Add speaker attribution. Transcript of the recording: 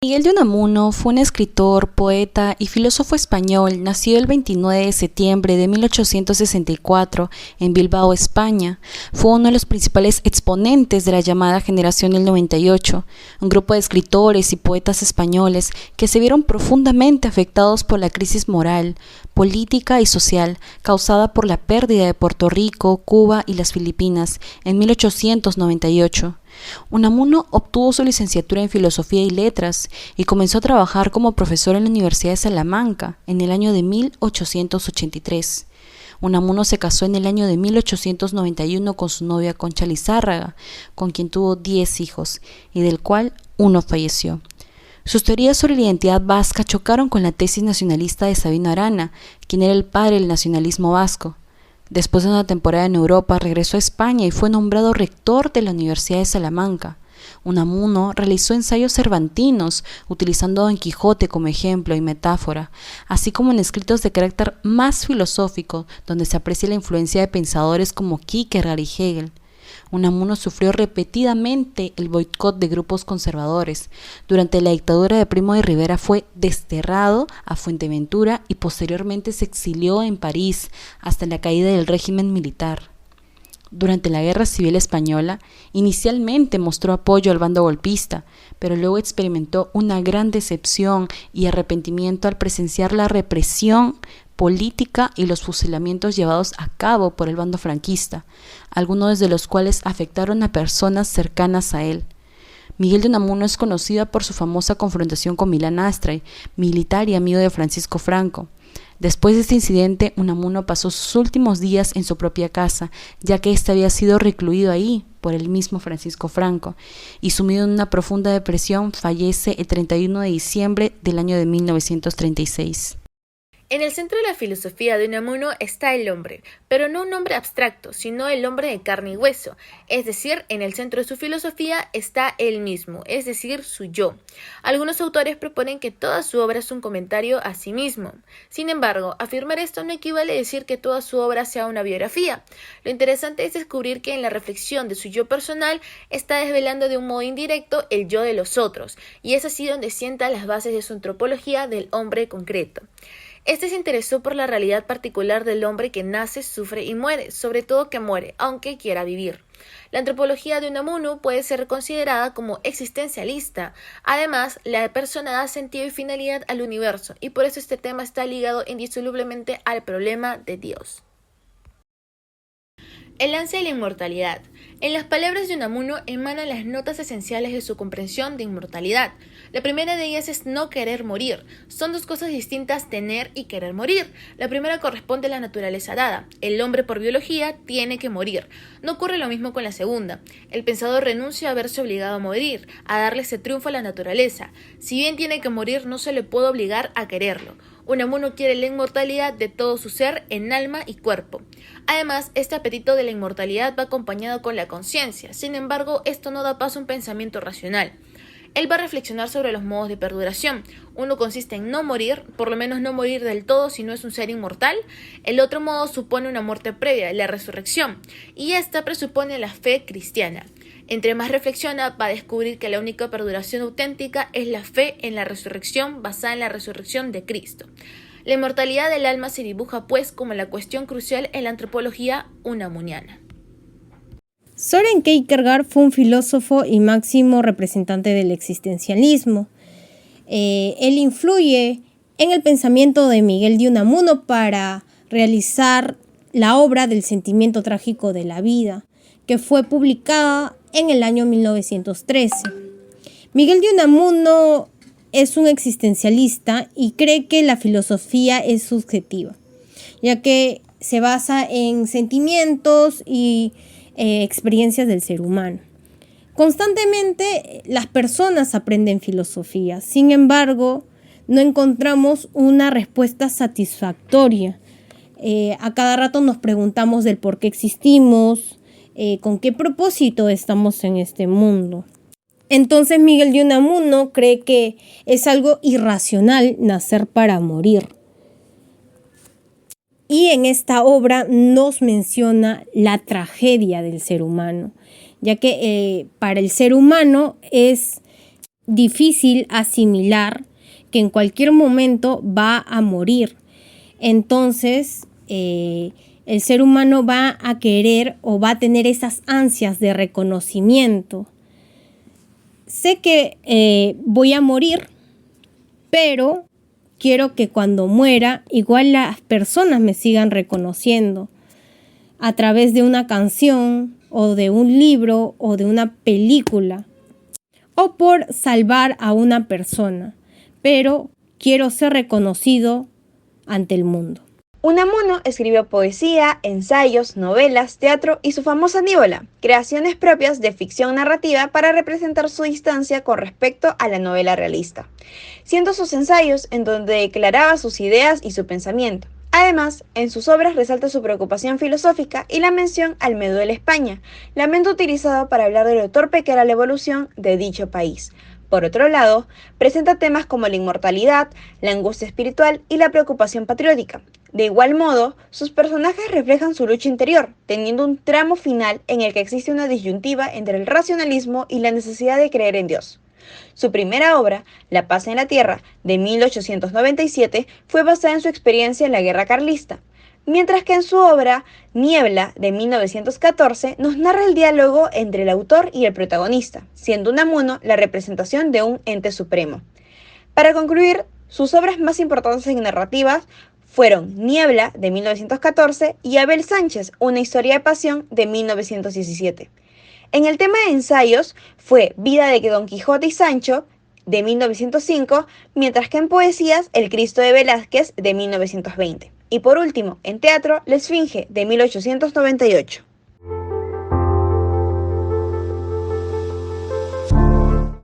Speaker 1: Miguel de Unamuno fue un escritor, poeta y filósofo español nacido el 29 de septiembre de 1864 en Bilbao, España. Fue uno de los principales exponentes de la llamada Generación del 98, un grupo de escritores y poetas españoles que se vieron profundamente afectados por la crisis moral, política y social causada por la pérdida de Puerto Rico, Cuba y las Filipinas en 1898. Unamuno obtuvo su licenciatura en Filosofía y Letras y comenzó a trabajar como profesor en la Universidad de Salamanca en el año de 1883. Unamuno se casó en el año de 1891 con su novia Concha Lizárraga, con quien tuvo 10 hijos y del cual uno falleció. Sus teorías sobre la identidad vasca chocaron con la tesis nacionalista de Sabino Arana, quien era el padre del nacionalismo vasco. Después de una temporada en Europa, regresó a España y fue nombrado rector de la Universidad de Salamanca. Unamuno realizó ensayos cervantinos, utilizando a Don Quijote como ejemplo y metáfora, así como en escritos de carácter más filosófico, donde se aprecia la influencia de pensadores como Kierkegaard y Hegel. Unamuno sufrió repetidamente el boicot de grupos conservadores. Durante la dictadura de Primo de Rivera fue desterrado a Fuerteventura y posteriormente se exilió en París hasta la caída del régimen militar. Durante la Guerra Civil Española, inicialmente mostró apoyo al bando golpista, pero luego experimentó una gran decepción y arrepentimiento al presenciar la represión política y los fusilamientos llevados a cabo por el bando franquista, algunos de los cuales afectaron a personas cercanas a él. Miguel de Unamuno es conocida por su famosa confrontación con Milán Astray, militar y amigo de Francisco Franco. Después de este incidente, Unamuno pasó sus últimos días en su propia casa, ya que éste había sido recluido ahí por el mismo Francisco Franco, y sumido en una profunda depresión, fallece el 31 de diciembre del año de 1936.
Speaker 2: En el centro de la filosofía de Unamuno está el hombre, pero no un hombre abstracto, sino el hombre de carne y hueso, es decir, en el centro de su filosofía está él mismo, es decir, su yo. Algunos autores proponen que toda su obra es un comentario a sí mismo. Sin embargo, afirmar esto no equivale a decir que toda su obra sea una biografía. Lo interesante es descubrir que en la reflexión de su yo personal está desvelando de un modo indirecto el yo de los otros, y es así donde sienta las bases de su antropología del hombre concreto. Este se interesó por la realidad particular del hombre que nace, sufre y muere, sobre todo que muere, aunque quiera vivir. La antropología de Unamuno puede ser considerada como existencialista. Además, la persona da sentido y finalidad al universo, y por eso este tema está ligado indisolublemente al problema de Dios. El ansia de la inmortalidad. En las palabras de Unamuno emanan las notas esenciales de su comprensión de inmortalidad. La primera de ellas es no querer morir. Son dos cosas distintas, tener y querer morir. La primera corresponde a la naturaleza dada. El hombre por biología tiene que morir. No ocurre lo mismo con la segunda. El pensador renuncia a verse obligado a morir, a darle ese triunfo a la naturaleza. Si bien tiene que morir, no se le puede obligar a quererlo. Unamuno quiere la inmortalidad de todo su ser en alma y cuerpo. Además, este apetito de la inmortalidad va acompañado con la conciencia. Sin embargo, esto no da paso a un pensamiento racional. Él va a reflexionar sobre los modos de perduración. Uno consiste en no morir, por lo menos no morir del todo si no es un ser inmortal. El otro modo supone una muerte previa, la resurrección, y esta presupone la fe cristiana. Entre más reflexiona, va a descubrir que la única perduración auténtica es la fe en la resurrección basada en la resurrección de Cristo. La inmortalidad del alma se dibuja pues como la cuestión crucial en la antropología unamuniana.
Speaker 3: Søren Kierkegaard fue un filósofo y máximo representante del existencialismo. Él influye en el pensamiento de Miguel de Unamuno para realizar la obra del sentimiento trágico de la vida, que fue publicada en el año 1913. Miguel de Unamuno es un existencialista y cree que la filosofía es subjetiva, ya que se basa en sentimientos y experiencias del ser humano. Constantemente las personas aprenden filosofía, sin embargo, no encontramos una respuesta satisfactoria. A cada rato nos preguntamos del por qué existimos, con qué propósito estamos en este mundo. Entonces Miguel de Unamuno cree que es algo irracional nacer para morir. Y en esta obra nos menciona la tragedia del ser humano, ya que para el ser humano es difícil asimilar que en cualquier momento va a morir. Entonces, el ser humano va a querer o va a tener esas ansias de reconocimiento. Sé que voy a morir, pero quiero que cuando muera, igual las personas me sigan reconociendo a través de una canción o de un libro o de una película o por salvar a una persona, pero quiero ser reconocido ante el mundo.
Speaker 4: Unamuno escribió poesía, ensayos, novelas, teatro y su famosa Nívola, creaciones propias de ficción narrativa para representar su distancia con respecto a la novela realista, siendo sus ensayos en donde declaraba sus ideas y su pensamiento. Además, en sus obras resalta su preocupación filosófica y la mención al "me duele España", lamento utilizado para hablar de lo torpe que era la evolución de dicho país. Por otro lado, presenta temas como la inmortalidad, la angustia espiritual y la preocupación patriótica. De igual modo, sus personajes reflejan su lucha interior, teniendo un tramo final en el que existe una disyuntiva entre el racionalismo y la necesidad de creer en Dios. Su primera obra, La paz en la tierra, de 1897, fue basada en su experiencia en la guerra carlista, mientras que en su obra Niebla, de 1914, nos narra el diálogo entre el autor y el protagonista, siendo Unamuno la representación de un ente supremo. Para concluir, sus obras más importantes en narrativas fueron Niebla, de 1914, y Abel Sánchez, una historia de pasión, de 1917. En el tema de ensayos fue Vida de Don Quijote y Sancho, de 1905, mientras que en poesías El Cristo de Velázquez, de 1920. Y por último, en teatro, La Esfinge, de 1898.